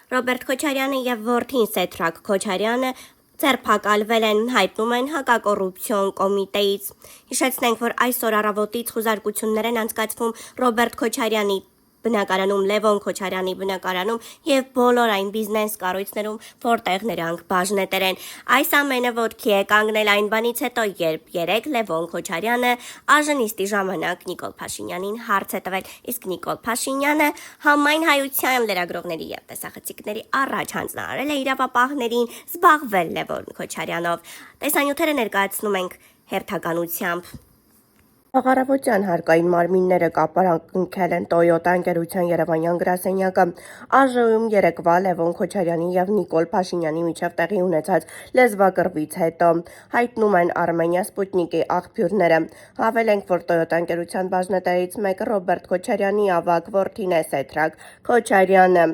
Ռոբերտ Քոչարյանը եւ որդին Սեդրակ Քոչարյանը ձերբակալվել են, հայտնում են հակակոռուպցիոն կոմիտեից։ Հիշեցնենք, որ այսօր առավոտից խուզարկություններ են անցկացվում Ռոբերտ Քոչարյանի բնակարանում, Լևոն Քոչարյանի բնակարանում եւ բոլոր այն բիզնես կառույցներում, որտեղ նրանք բաժնետեր են։ Այս ամենը ոտքի է կանգնել այն բանից հետո, երբ երեկ Լևոն Քոչարյանը ԱԺ-նիստի ժամանակ Նիկոլ Փաշինյանին հարց է տվել, իսկ Նիկոլ Փաշինյանը համայն հայության լրագրողների եւ տեսախցիկների առաջ հանձնարարել է իրավապահներին զբաղվել Լևոն Քոչարյանով։ Տեսանյութերը ներկայացնում ենք հերթականությամբ։ Աղարավոճյան հարկային մարմինները կապարանքել են Տոյոտա ընկերության երևանյան գրասենյակը։ ԱԺ-ում երեկվա Լևոն Քոչարյանի եւ Նիկոլ Փաշինյանի միջև տեղի ունեցած լեզվակռվից հետո, հայտնում են Արմենիա Սպուտնիկի աղբյուրները։ Հավելենք, որ Տոյոտա ընկերության բաժնետերից մեկը Ռոբերտ Քոչարյանի ավագ որդին է Սեդրակ Քոչարյանը։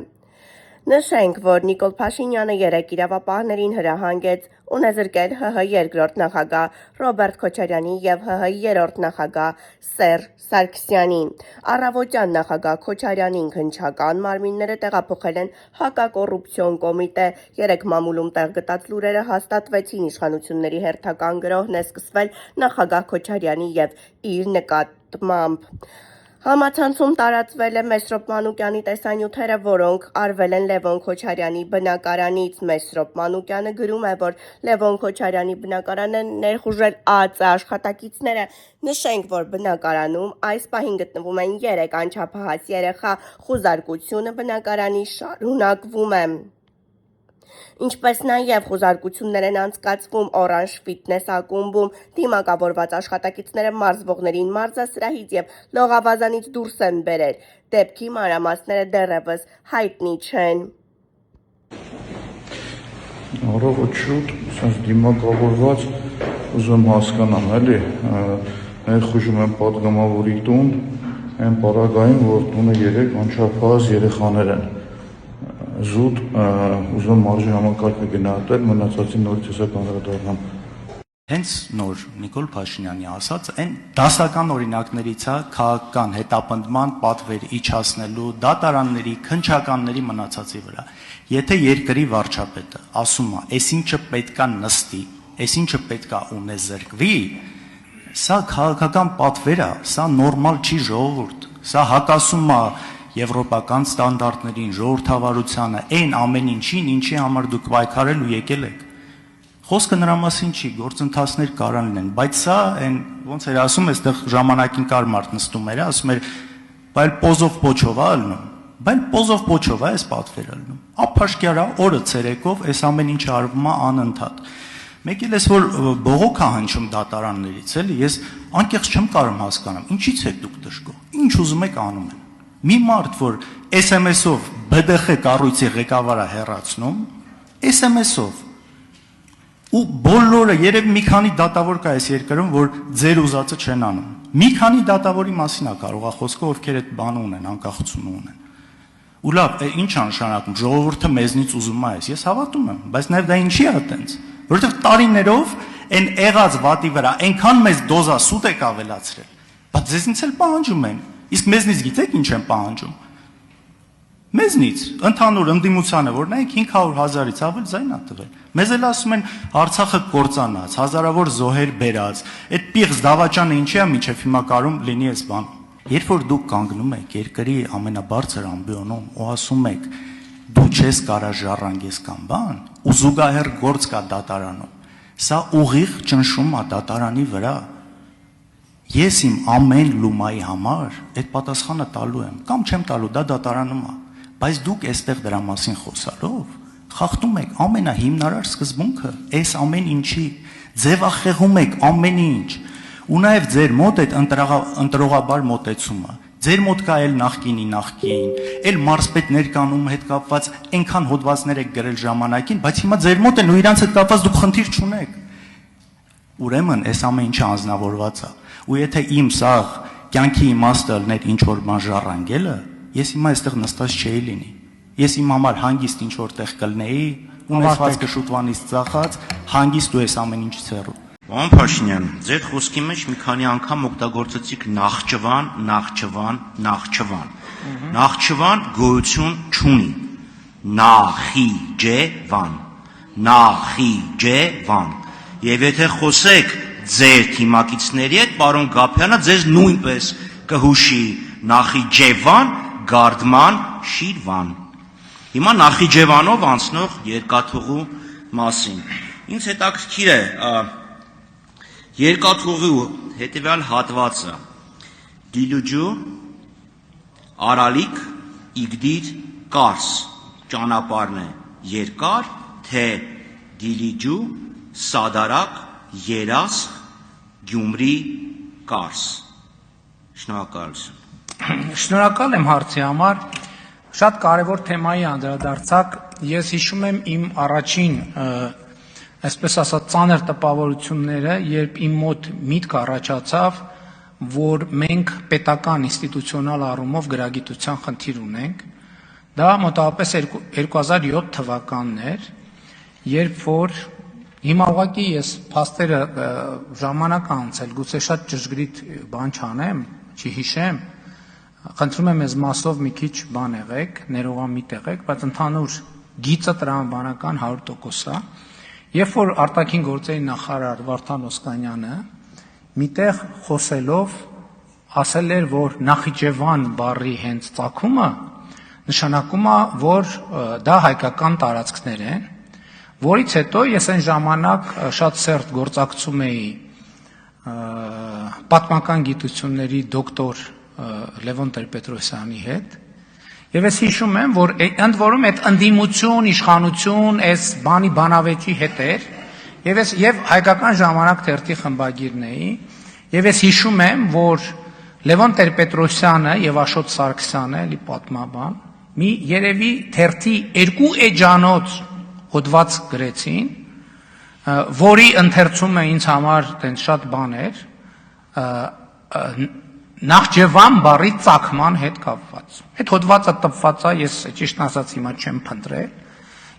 Նշենք, որ Նիկոլ Փաշինյանը երեկ իրավապահներին հրահանգեց ունեզրկել ՀՀ երկրորդ նախագահ Ռոբերտ Քոչարյանի եւ ՀՀ երրորդ նախագահ Սերժ Սարգսյանին։ Առավոտյան նախագահ Քոչարյանին քննչական մարմինները տեղափոխել են հակակոռուպցիոն կոմիտե։ Երեկ մամուլում տեղ գտած լուրերը հաստատվեցին, իշխանությունների հերթական գրոհն է սկսվել նախագահ Քոչարյանի եւ իր նկատմամբ։ Համացանցում տարածվել է Մեսրոպ Մանուկյանի տեսանյութերը, որոնք արվել են Լևոն Քոչարյանի բնակարանից։ Մեսրոպ Մանուկյանը գրում է, որ Լևոն Քոչարյանի բնակարանը ներխուժել ԱԾ աշխատակիցները։ Նշենք, որ բնակարանում այս պահին գտնվում են 3 անչափահաս երեխա, խուզարկությունը բնակարանի շարունակվում է։ Ինչպես նաև խուզարկություններ են անցկացվում Օրանժ ֆիթնես ակումբում, դիմակավորված աշխատակիցները մարզվողներին մարզասրահից եւ լողավազանից դուրս են բերել։ Դեպքի մանրամասները դեռևս հայտնի չեն։ Առավոտ շուտ դիմակավորված ուզում հասկանամ, էլի, ներխուժում են պատգամավորի տուն, այն պարագային, որ տունը 3 անչափահաս երեխաներ են։ Զուտ ուզում մարզի համակարգը գնահատել, մնացածին նորից հեսա անդրադառնամ։ Հենց նոր Նիկոլ Փաշինյանի ասած, այն դասական օրինակներից է քաղաքական հետապնդման պատվեր իջացնելու, դատարանների, քննչականների մնացածի վրա։ Եթե երկրի վարչապետը ասում է, այսինչը պետքա նստի, այսինչը պետքա ունեզրկվի, սա քաղաքական պատվեր է, սա նորմալ չի ժողովուրդ, սա հակասում է եվրոպական ստանդարտներին, ժողովրդավարությանը, այն ամեն ինչին, ինչի համար դուք պայքարել ու եկել եք։ Խոսքը նրա մասին չի, գործընթացներ կարան լինեն, բայց սա այն ոնց էր ասում, այստեղ ժամանակին կար մարդ նստում էր, ասում էր, բայց պոզով պոչով է ալնում, բայց պոզով պոչով է այս պատվերը ալնում։ Ափաշկյարա օրը ցերեկով այս ամեն ինչը արվում է անընդհատ։ Մեկ էլ էս որ բողոք է հնչում դատարաններից, էլի, ես անկեղծ չեմ կարող հասկանամ, ինչից եք դուք դժգոհ, ինչ ուզում եք անում են։ Մի մարդ, որ SMS-ով ԲԴԽ կառույցի ղեկավարը հեռացնում, SMS-ով, ու բոլորը երևի մի քանի դատավոր կա այս երկրում, որ ձեր ուզածը չեն անում։ Մի քանի դատավորի մասին է կարող է խոսքը, ովքեր այդ բանը ունեն, անկախությունը ունեն։ Ու լավ, ինչ է նշանակում, ժողովուրդը մեզնից ուզում է այս, ես հավատում եմ, բայց նաև դա ինչի է այտենց, որովհետև տարիներով այն եղած վատի վրա այնքան մեծ դոզա սուտ եք ավելացրել, բայց ձեզնից էլ պահանջում են, իսկ մեզնից գիտեք ինչ են պահանջում։ Մեզնից ընդհանուր ընդդիմությանը, որ նայեք 500,000-ից ավել ձայն է տվել։ Մեզ էլ ասում են Արցախը կործանած, հազարավոր զոհեր բերած, այդ պիղծ դավաճանը ինչի է մինչև հիմա կարում լինի այս բան։ Երբ որ դուք կանգնում եք երկրի ամենաբարձր ամբիոնում ու ասում եք դու չես կարող ժառանգես կամ բան, ու զուգահեռ գործ կա դատարանում, սա ուղիղ ճնշում է դատարանի վրա։ Ես իմ ամեն լումայի համար այդ պատասխանը տալու եմ, կամ չեմ տալու, դա դատարանում է, բայց դուք այստեղ դրա մասին խոսալով խախտում եք ամենահիմնարար սկզբունքը, այս ամեն ինչի, ձևախեղում եք ամեն ինչ, ու նաև ձեր մոտ այդ ընտրողաբար մոտեցումը, ձեր մոտ կա էլ նախկինի նախկին, էլ մարզպետ ներկանում հետ կապված այնքան հոդվածներ եք գրել ժամանակին, բայց հիմա ձեր մոտ են ու իրանց հետ կապված դուք խնդիր չունեք։ Ուրեմն այս ամեն ինչը անձնավորված է, ու եթե իմ սաղ կյանքի իմաստը լներ ինչ որ բան ժառանգելը, ես հիմա այստեղ նստած չէի լինի։ Ես իմ համար հանգիստ ինչ որտեղ կլնեի, ունեցվածքը շուտվանից ծախած, հանգիստ ու այս ամեն ինչից հեռու։ Պարոն Փաշինյան, ձեր խոսքի մեջ մի քանի անգամ օգտագործեցիք Նախճիվան։ Նախճիվան գոյություն չունի։ Նախիջևան։ Եվ եթե խոսեք ձեր թիմակիցների հետ, պարոն Գափյանը ձեզ նույնպես կհուշի Նախիջևան, Գարդման, Շիրվան։ Հիմա Նախիջևանով անցնող երկաթուղու մասին։ Ինձ հետաքրքիր է երկաթուղու հետևյալ հատվածը. Դիլուջու, Արալիկ, Իգդիր, Կարս ճանապարհն է երկար, թե Դիլիջու, Սադարակ, Երասխ, Գյումրի, Կարս։ Շնորհակալություն։ Շնորհակալ եմ հարցի համար, շատ կարևոր թեմայի անդրադարձակ, ես հիշում եմ իմ առաջին, այսպես ասած, ծանր տպավորությունները, երբ իմ մոտ միտք առաջացավ, որ մենք պետական ինստիտուցիոնալ առումով գրագիտության խնդիր ունենք, դա մոտավորապես 2007 թվականն էր, երբ որ հիմա ուղղակի ես փաստերը ժամանակ անցել, գուցե շատ ճշգրիտ բան չանեմ, չհիշեմ, խնդրում եմ ես մասով մի քիչ բան եղեք, ներողամիտ եղեք, բայց ընդհանուր գիծը տրամաբանական 100% է, երբ որ արտաքին գործերի նախարար Վարդան Օսկանյանը միտեղ խոսելով ասել էր, որ Նախիջևան բառի հենց ծագումը նշանակում է, որ դա հայկական տարածքներ են, որից հետո ես այն ժամանակ շատ սերտ գործակցում էի պատմական գիտությունների դոկտոր Լևոն Տեր-Պետրոսյանի հետ, եւ ես հիշում եմ, որ ընդ որում այդ ընդդիմություն, իշխանություն, այս բանի բանավեճի հետ էր, եւ հայկական ժամանակ թերթի խմբագիրն էի, եւ ես հիշում եմ, որ Լևոն Տեր-Պետրոսյանը եւ Աշոտ Սարգսյանը, էլի պատմաբան, մի երևի թերթի 2 էջանոց հոդված գրեցին, որի ընթերցումը ինձ համար տենց շատ բան էր, Նախջևան բառի ծագման հետ կապված։ Այդ հոդվածը տպված է, ես ճիշտ ասած հիմա չեմ փնտրել,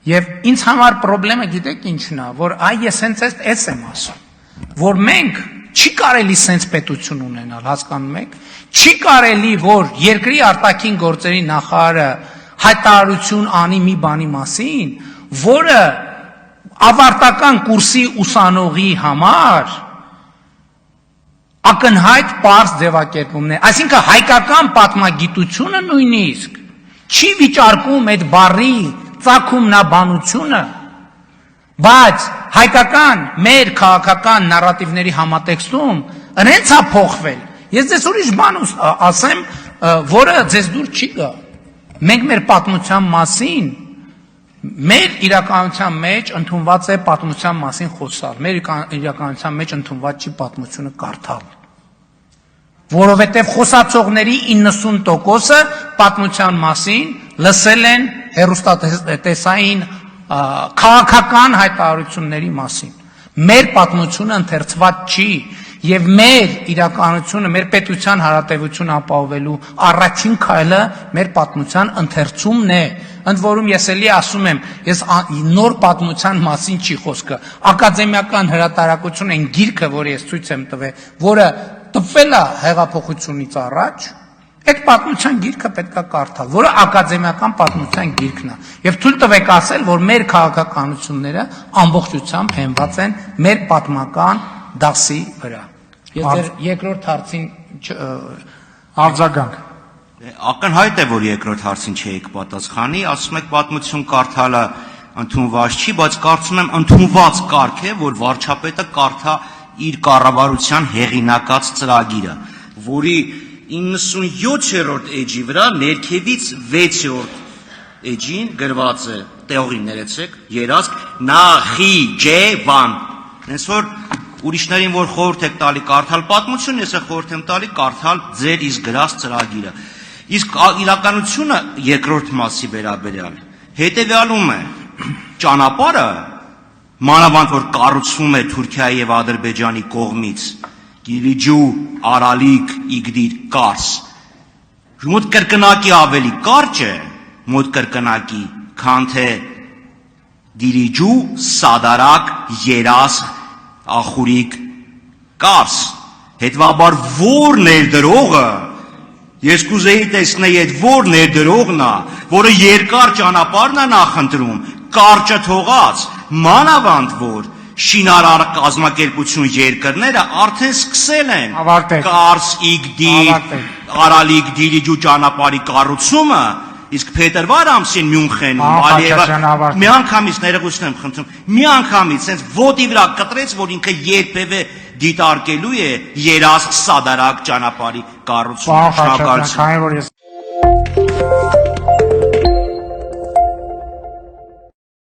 եւ ինձ համար խնդրեմը գիտեք ինչն է, որ ես հենց էս եմ ասում, որ մենք չի կարելի սենց պետություն ունենալ, հասկանում եք, չի կարելի, որ երկրի արտաքին գործերի նախարարը հայտարարություն անի մի բանի մասին, որը ավարտական կուրսի ուսանողի համար ակնհայտ պարզ ձևակերպումն է, այսինքն հայկական պատմագիտությունը նույնիսկ չի վիճարկում այդ բառի ծագումնաբանությունը, բայց հայկական մեր քաղաքական նարատիվների համատեքստում ընենց է փոխվել։ Ես ձեզ ուրիշ բան ասեմ, որը ձեզ դուր չի գա։ Մենք մեր պատմության մասին, մեր իրականության մեջ ընդունված է պատմության մասին խոսալ, մեր իրականության մեջ ընդունված չի պատմությունը կարդալ, որովհետև խոսացողների 90%-ը պատմության մասին լսել են հեռուստատեսային քաղաքական հայտարարությունների մասին։ Մեր պատմությունը ընթերցված չի, եւ մեր իրականությունը, մեր պետության հարատեվություն ապահովելու առաջին քայլը մեր պատմության ընթերցումն է։ Ընդ որում ես էլի ասում եմ, ես նոր պատմության մասին չի խոսքը, ակադեմիական հրատարակություն են գիրքը, որը ես ցույց եմ տվել, որը տպվել է հեղափոխությունից առաջ, այդ պատմության գիրքը պետք է կարդալ, որը ակադեմիական պատմության գիրքն է։ Եվ թույլ տվեք ասել, որ մեր քաղաքականությունները ամբողջությամբ հենված են մեր պատմական դասի վրա։ Ես ձեր երկրորդ հարցին արձագանք։ Ակնհայտ է, որ երկրորդ հարցին չէիք պատասխանի, ասում եք պատմություն կարդալը ընդունված չի, բայց կարծում եմ ընդունված կարգ է, որ վարչապետը կարդա իր կառավարության հեղինակած ծրագիրը, որի 97-րդ էջի վրա ներքևից 6-րդ էջին գրված է, տեղին ներեցեք, երազք Նախիջևան։ Հենց որ ուրիշներին որ խորհուրդ եք տալի կարդալ պատմություն, ես խորհուրդ եմ տալի կարդալ ձեր իսկ գրած ծրագիրը։ Իսկ իրականությունը երկրորդ մասի վերաբերյալ հետևյալում է, ճանապարհը մանավանդ որ կառուցվում է Թուրքիայի եւ Ադրբեջանի կողմից, Դիլիջու, Արալիկ, Իգդիր, Կարս, մոտ կրկնակի ավելի կարճ է, մոտ կրկնակի, քան թե Դիլիջու, Սադարակ, Երասխ, Ախուրիկ, Կարս, հետվաբար որ ներդրողը Ես կուզեի տեսնել այդ որ ներդրողն է, որը երկար ճանապարհն է նախընտրում, կարճը թողած, մանավանդ որ շինարար կազմակերպություն երկրները արդեն սկսել են Ավարտեք։ Կարս Իգդիր, Ավարտեք։ Արալիկ դիրիջու ճանապարհի կառուցումը, իսկ փետրվար ամսին Մյունխենում Խաչատրյան, ավարտեք։ մի անգամից ներողություն եմ խնդրում, մի անգամից հենց ոտի վրա կտրեց, որ ինքը երբևէ դիտարկելու է երազ սադարակ ճանապարհի կառուցումը։ Պարոն Խաչատրյան, քանի որ ես